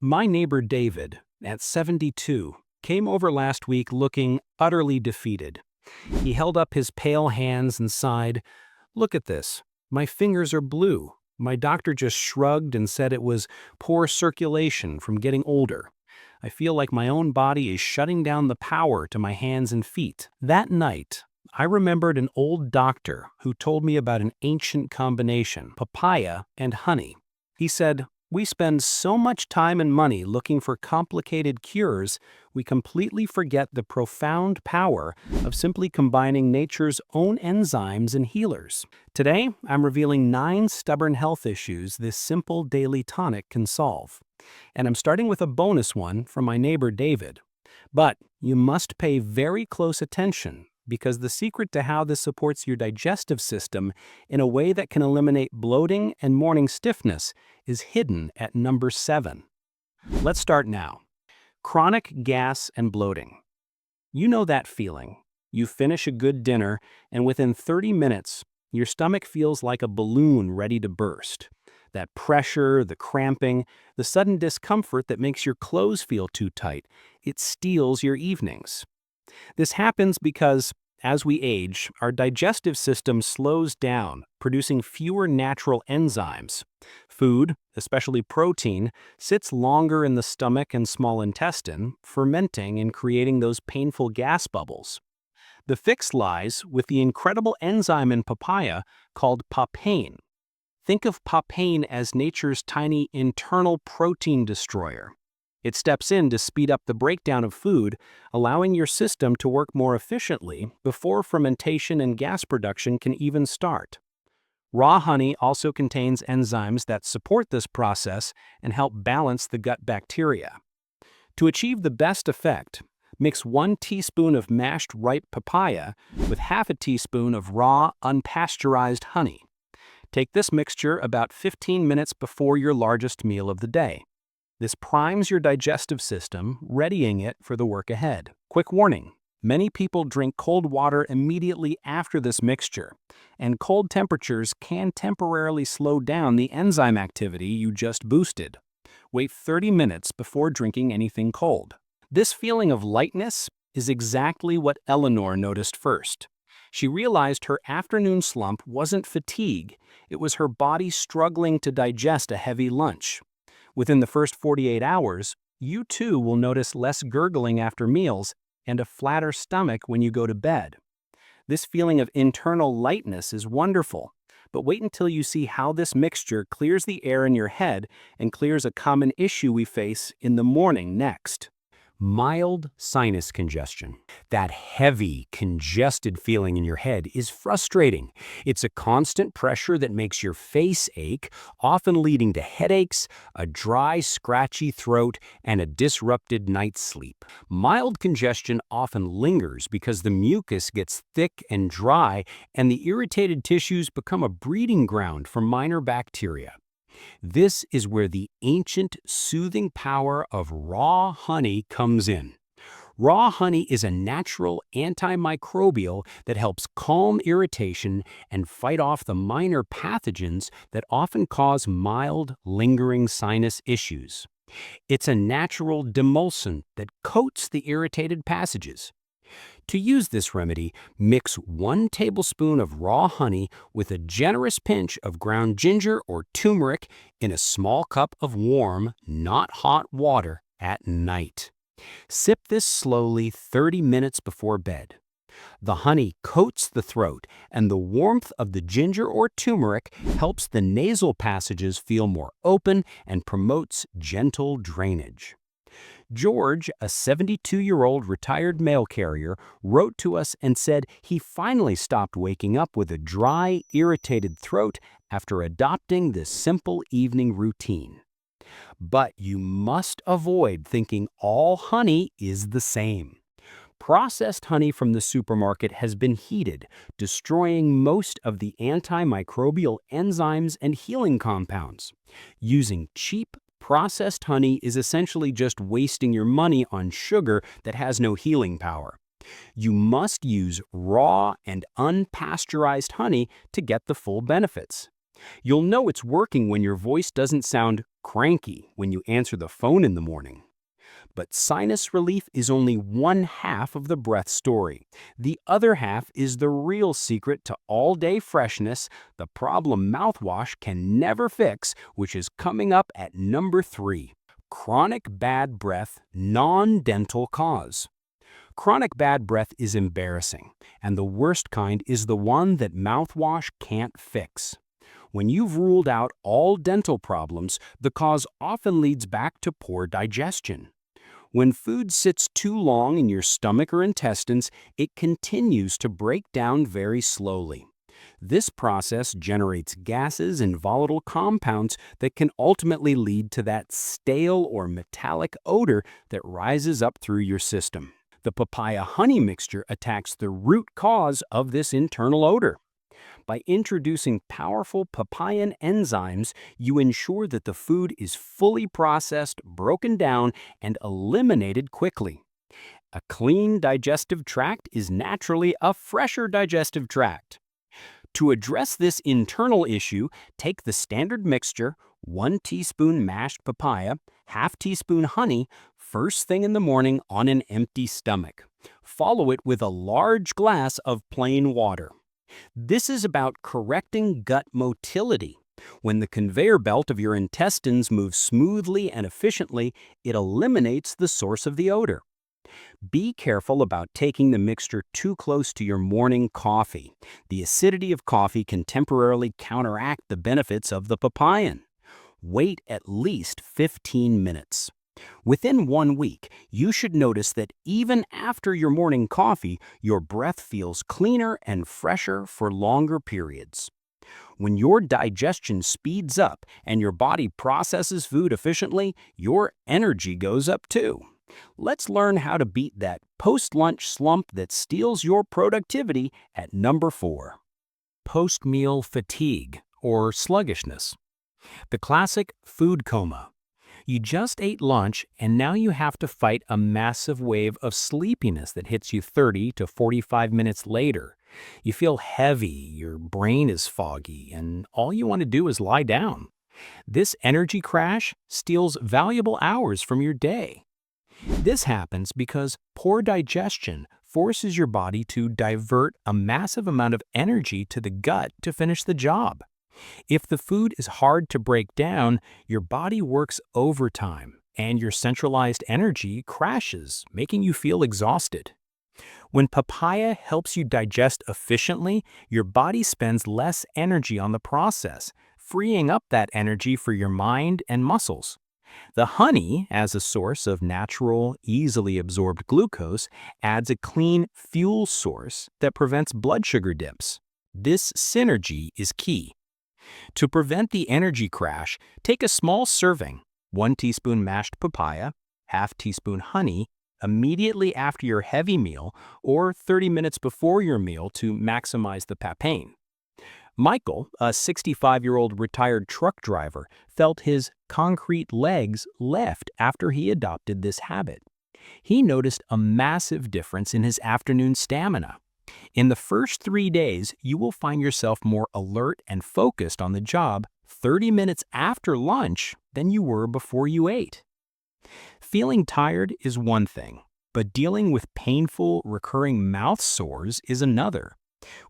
My neighbor David, at 72, came over last week looking utterly defeated. He held up his pale hands and sighed, "Look at this. My fingers are blue." My doctor just shrugged and said it was poor circulation from getting older. I feel like my own body is shutting down the power to my hands and feet. That night, I remembered an old doctor who told me about an ancient combination, papaya and honey. He said, "We spend so much time and money looking for complicated cures, we completely forget the profound power of simply combining nature's own enzymes and healers." Today, I'm revealing 9 stubborn health issues this simple daily tonic can solve. And I'm starting with a bonus one from my neighbor David. But you must pay very close attention, because the secret to how this supports your digestive system in a way that can eliminate bloating and morning stiffness is hidden at number 7. Let's start now. Chronic gas and bloating. You know that feeling. You finish a good dinner, and within 30 minutes, your stomach feels like a balloon ready to burst. That pressure, the cramping, the sudden discomfort that makes your clothes feel too tight, it steals your evenings. This happens because, as we age, our digestive system slows down, producing fewer natural enzymes. Food, especially protein, sits longer in the stomach and small intestine, fermenting and creating those painful gas bubbles. The fix lies with the incredible enzyme in papaya called papain. Think of papain as nature's tiny internal protein destroyer. It steps in to speed up the breakdown of food, allowing your system to work more efficiently before fermentation and gas production can even start. Raw honey also contains enzymes that support this process and help balance the gut bacteria. To achieve the best effect, mix 1 teaspoon of mashed ripe papaya with half a teaspoon of raw, unpasteurized honey. Take this mixture about 15 minutes before your largest meal of the day. This primes your digestive system, readying it for the work ahead. Quick warning: many people drink cold water immediately after this mixture, and cold temperatures can temporarily slow down the enzyme activity you just boosted. Wait 30 minutes before drinking anything cold. This feeling of lightness is exactly what Eleanor noticed first. She realized her afternoon slump wasn't fatigue, it was her body struggling to digest a heavy lunch. Within the first 48 hours, you too will notice less gurgling after meals and a flatter stomach when you go to bed. This feeling of internal lightness is wonderful, but wait until you see how this mixture clears the air in your head and clears a common issue we face in the morning next. Mild sinus congestion. That heavy, congested feeling in your head is frustrating. It's a constant pressure that makes your face ache, often leading to headaches, a dry, scratchy throat, and a disrupted night's sleep. Mild congestion often lingers because the mucus gets thick and dry, and the irritated tissues become a breeding ground for minor bacteria. This is where the ancient, soothing power of raw honey comes in. Raw honey is a natural antimicrobial that helps calm irritation and fight off the minor pathogens that often cause mild, lingering sinus issues. It's a natural demulcent that coats the irritated passages. To use this remedy, mix 1 tablespoon of raw honey with a generous pinch of ground ginger or turmeric in a small cup of warm, not hot water at night. Sip this slowly 30 minutes before bed. The honey coats the throat, and the warmth of the ginger or turmeric helps the nasal passages feel more open and promotes gentle drainage. George, a 72-year-old retired mail carrier, wrote to us and said he finally stopped waking up with a dry, irritated throat after adopting this simple evening routine. But you must avoid thinking all honey is the same. Processed honey from the supermarket has been heated, destroying most of the antimicrobial enzymes and healing compounds. Using cheap, processed honey is essentially just wasting your money on sugar that has no healing power. You must use raw and unpasteurized honey to get the full benefits. You'll know it's working when your voice doesn't sound cranky when you answer the phone in the morning. But sinus relief is only one half of the breath story. The other half is the real secret to all-day freshness, the problem mouthwash can never fix, which is coming up at number 3. Chronic bad breath, non-dental cause. Chronic bad breath is embarrassing, and the worst kind is the one that mouthwash can't fix. When you've ruled out all dental problems, the cause often leads back to poor digestion. When food sits too long in your stomach or intestines, it continues to break down very slowly. This process generates gases and volatile compounds that can ultimately lead to that stale or metallic odor that rises up through your system. The papaya honey mixture attacks the root cause of this internal odor. By introducing powerful papayan enzymes, you ensure that the food is fully processed, broken down, and eliminated quickly. A clean digestive tract is naturally a fresher digestive tract. To address this internal issue, take the standard mixture, 1 teaspoon mashed papaya, half teaspoon honey, first thing in the morning on an empty stomach. Follow it with a large glass of plain water. This is about correcting gut motility. When the conveyor belt of your intestines moves smoothly and efficiently, it eliminates the source of the odor. Be careful about taking the mixture too close to your morning coffee. The acidity of coffee can temporarily counteract the benefits of the papayan. Wait at least 15 minutes. Within 1 week, you should notice that even after your morning coffee, your breath feels cleaner and fresher for longer periods. When your digestion speeds up and your body processes food efficiently, your energy goes up too. Let's learn how to beat that post-lunch slump that steals your productivity at number 4. Post-meal fatigue or sluggishness. The classic food coma. You just ate lunch and now you have to fight a massive wave of sleepiness that hits you 30 to 45 minutes later. You feel heavy, your brain is foggy, and all you want to do is lie down. This energy crash steals valuable hours from your day. This happens because poor digestion forces your body to divert a massive amount of energy to the gut to finish the job. If the food is hard to break down, your body works overtime, and your centralized energy crashes, making you feel exhausted. When papaya helps you digest efficiently, your body spends less energy on the process, freeing up that energy for your mind and muscles. The honey, as a source of natural, easily absorbed glucose, adds a clean fuel source that prevents blood sugar dips. This synergy is key. To prevent the energy crash, take a small serving, 1 teaspoon mashed papaya, half teaspoon honey, immediately after your heavy meal or 30 minutes before your meal to maximize the papain. Michael, a 65-year-old retired truck driver, felt his concrete legs left after he adopted this habit. He noticed a massive difference in his afternoon stamina. In the first 3 days, you will find yourself more alert and focused on the job 30 minutes after lunch than you were before you ate. Feeling tired is one thing, but dealing with painful, recurring mouth sores is another.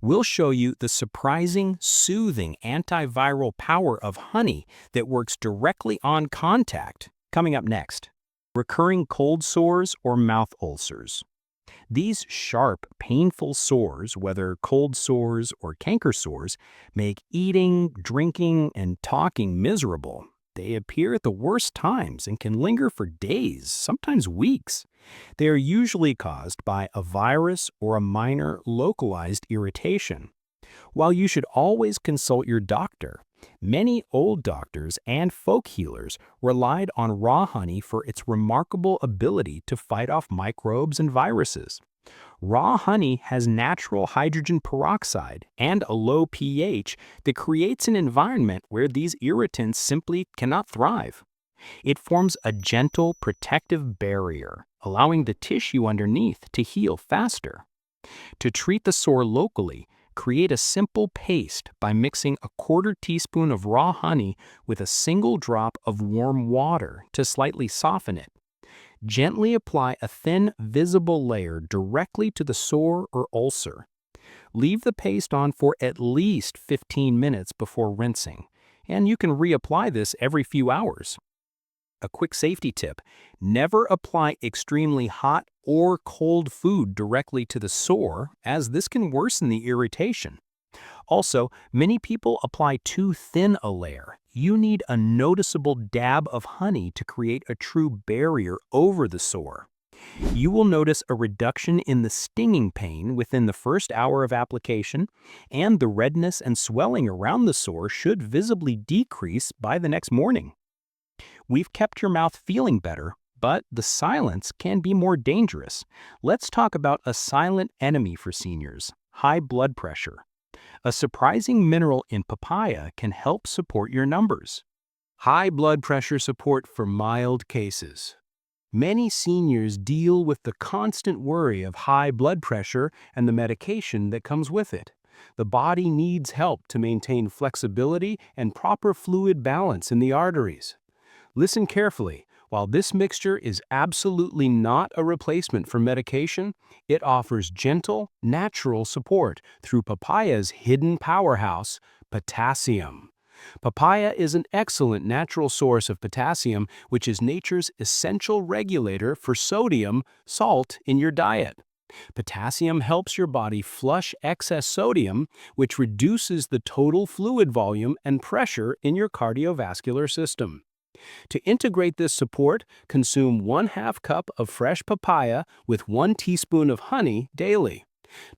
We'll show you the surprising, soothing antiviral power of honey that works directly on contact, coming up next. Recurring cold sores or mouth ulcers. These sharp, painful sores, whether cold sores or canker sores, make eating, drinking, and talking miserable. They appear at the worst times and can linger for days, sometimes weeks. They are usually caused by a virus or a minor localized irritation. While you should always consult your doctor, many old doctors and folk healers relied on raw honey for its remarkable ability to fight off microbes and viruses. Raw honey has natural hydrogen peroxide and a low pH that creates an environment where these irritants simply cannot thrive. It forms a gentle, protective barrier, allowing the tissue underneath to heal faster. To treat the sore locally, Create a simple paste by mixing a quarter teaspoon of raw honey with a single drop of warm water to slightly soften it. Gently apply a thin, visible layer directly to the sore or ulcer. Leave the paste on for at least 15 minutes before rinsing, and you can reapply this every few hours. A quick safety tip: never apply extremely hot or cold food directly to the sore, as this can worsen the irritation. Also, many people apply too thin a layer. You need a noticeable dab of honey to create a true barrier over the sore. You will notice a reduction in the stinging pain within the first hour of application, and the redness and swelling around the sore should visibly decrease by the next morning. We've kept your mouth feeling better, but the silence can be more dangerous. Let's talk about a silent enemy for seniors: high blood pressure. A surprising mineral in papaya can help support your numbers. High blood pressure support for mild cases. Many seniors deal with the constant worry of high blood pressure and the medication that comes with it. The body needs help to maintain flexibility and proper fluid balance in the arteries. Listen carefully. While this mixture is absolutely not a replacement for medication, it offers gentle, natural support through papaya's hidden powerhouse, potassium. Papaya is an excellent natural source of potassium, which is nature's essential regulator for sodium, salt in your diet. Potassium helps your body flush excess sodium, which reduces the total fluid volume and pressure in your cardiovascular system. To integrate this support, consume 1/2 cup of fresh papaya with 1 teaspoon of honey daily.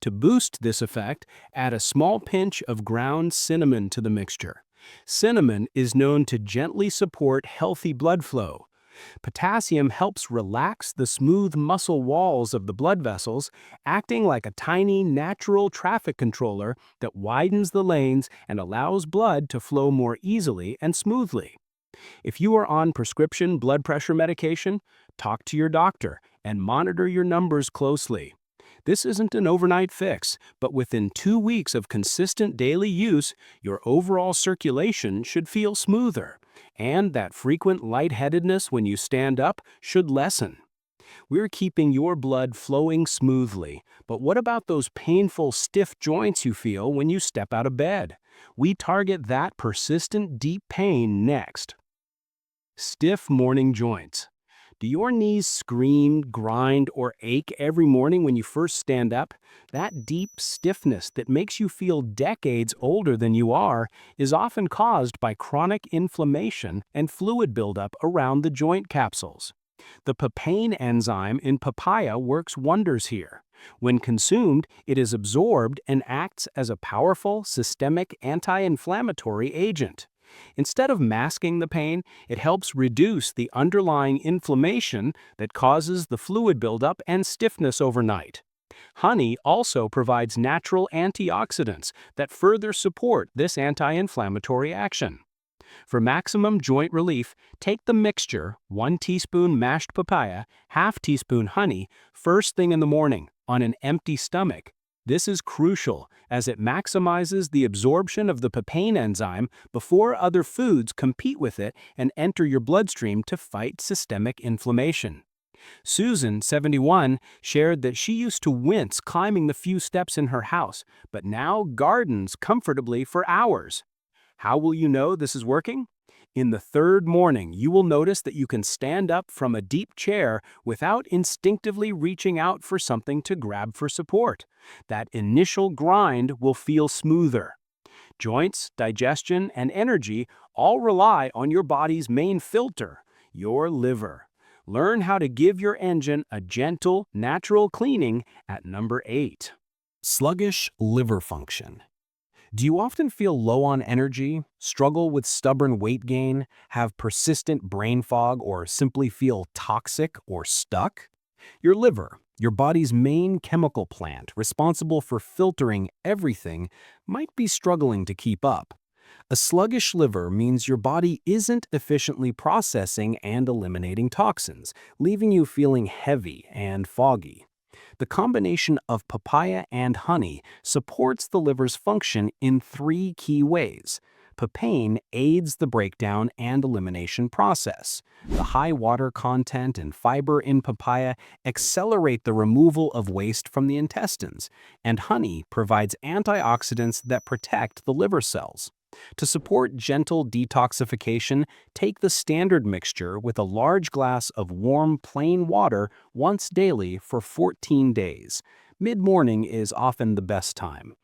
To boost this effect, add a small pinch of ground cinnamon to the mixture. Cinnamon is known to gently support healthy blood flow. Potassium helps relax the smooth muscle walls of the blood vessels, acting like a tiny natural traffic controller that widens the lanes and allows blood to flow more easily and smoothly. If you are on prescription blood pressure medication, talk to your doctor and monitor your numbers closely. This isn't an overnight fix, but within 2 weeks of consistent daily use, your overall circulation should feel smoother, and that frequent lightheadedness when you stand up should lessen. We're keeping your blood flowing smoothly, but what about those painful, stiff joints you feel when you step out of bed? We target that persistent, deep pain next. Stiff morning joints. Do your knees scream, grind, or ache every morning when you first stand up? That deep stiffness that makes you feel decades older than you are is often caused by chronic inflammation and fluid buildup around the joint capsules. The papain enzyme in papaya works wonders here. When consumed, it is absorbed and acts as a powerful systemic anti-inflammatory agent. Instead of masking the pain, it helps reduce the underlying inflammation that causes the fluid buildup and stiffness overnight. Honey also provides natural antioxidants that further support this anti-inflammatory action. For maximum joint relief, take the mixture, 1 teaspoon mashed papaya, 1/2 teaspoon honey, first thing in the morning on an empty stomach. This is crucial as it maximizes the absorption of the papain enzyme before other foods compete with it and enter your bloodstream to fight systemic inflammation. Susan, 71, shared that she used to wince climbing the few steps in her house, but now gardens comfortably for hours. How will you know this is working? In the 3rd morning, you will notice that you can stand up from a deep chair without instinctively reaching out for something to grab for support. That initial grind will feel smoother. Joints, digestion, and energy all rely on your body's main filter, your liver. Learn how to give your engine a gentle, natural cleaning at number 8. Sluggish liver function. Do you often feel low on energy, struggle with stubborn weight gain, have persistent brain fog, or simply feel toxic or stuck? Your liver, your body's main chemical plant responsible for filtering everything, might be struggling to keep up. A sluggish liver means your body isn't efficiently processing and eliminating toxins, leaving you feeling heavy and foggy. The combination of papaya and honey supports the liver's function in three key ways. Papain aids the breakdown and elimination process. The high water content and fiber in papaya accelerate the removal of waste from the intestines, and honey provides antioxidants that protect the liver cells. To support gentle detoxification, take the standard mixture with a large glass of warm, plain water once daily for 14 days. Mid-morning is often the best time.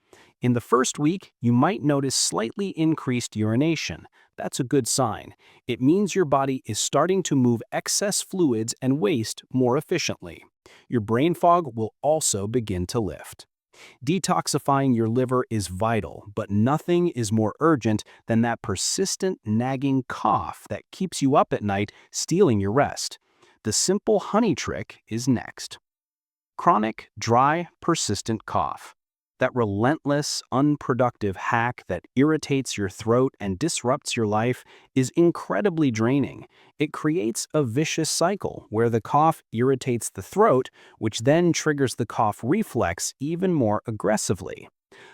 In the first week, you might notice slightly increased urination. That's a good sign. It means your body is starting to move excess fluids and waste more efficiently. Your brain fog will also begin to lift. Detoxifying your liver is vital, but nothing is more urgent than that persistent, nagging cough that keeps you up at night, stealing your rest. The simple honey trick is next. Chronic, dry, persistent cough. That relentless, unproductive hack that irritates your throat and disrupts your life is incredibly draining. It creates a vicious cycle where the cough irritates the throat, which then triggers the cough reflex even more aggressively.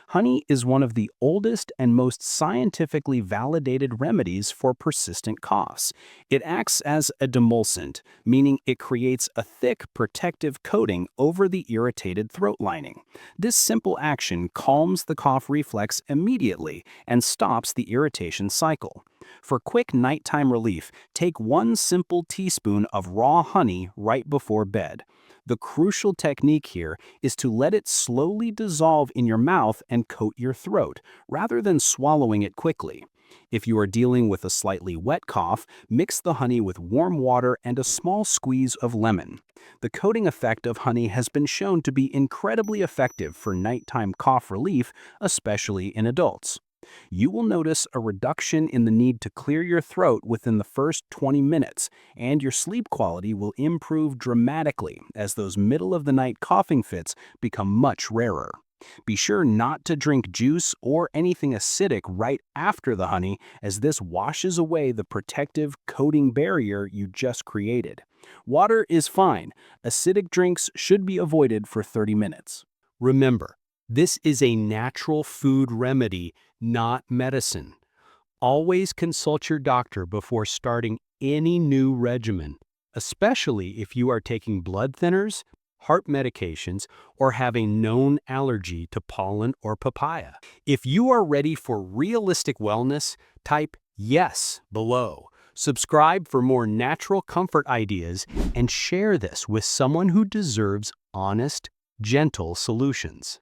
Honey is one of the oldest and most scientifically validated remedies for persistent coughs. It acts as a demulcent, meaning it creates a thick protective coating over the irritated throat lining. This simple action calms the cough reflex immediately and stops the irritation cycle. For quick nighttime relief, take 1 simple teaspoon of raw honey right before bed. The crucial technique here is to let it slowly dissolve in your mouth and coat your throat, rather than swallowing it quickly. If you are dealing with a slightly wet cough, mix the honey with warm water and a small squeeze of lemon. The coating effect of honey has been shown to be incredibly effective for nighttime cough relief, especially in adults. You will notice a reduction in the need to clear your throat within the first 20 minutes, and your sleep quality will improve dramatically as those middle-of-the-night coughing fits become much rarer. Be sure not to drink juice or anything acidic right after the honey, as this washes away the protective coating barrier you just created. Water is fine. Acidic drinks should be avoided for 30 minutes. Remember, this is a natural food remedy, not medicine. Always consult your doctor before starting any new regimen, especially if you are taking blood thinners, heart medications, or have a known allergy to pollen or papaya. If you are ready for realistic wellness, type yes below. Subscribe for more natural comfort ideas and share this with someone who deserves honest, gentle solutions.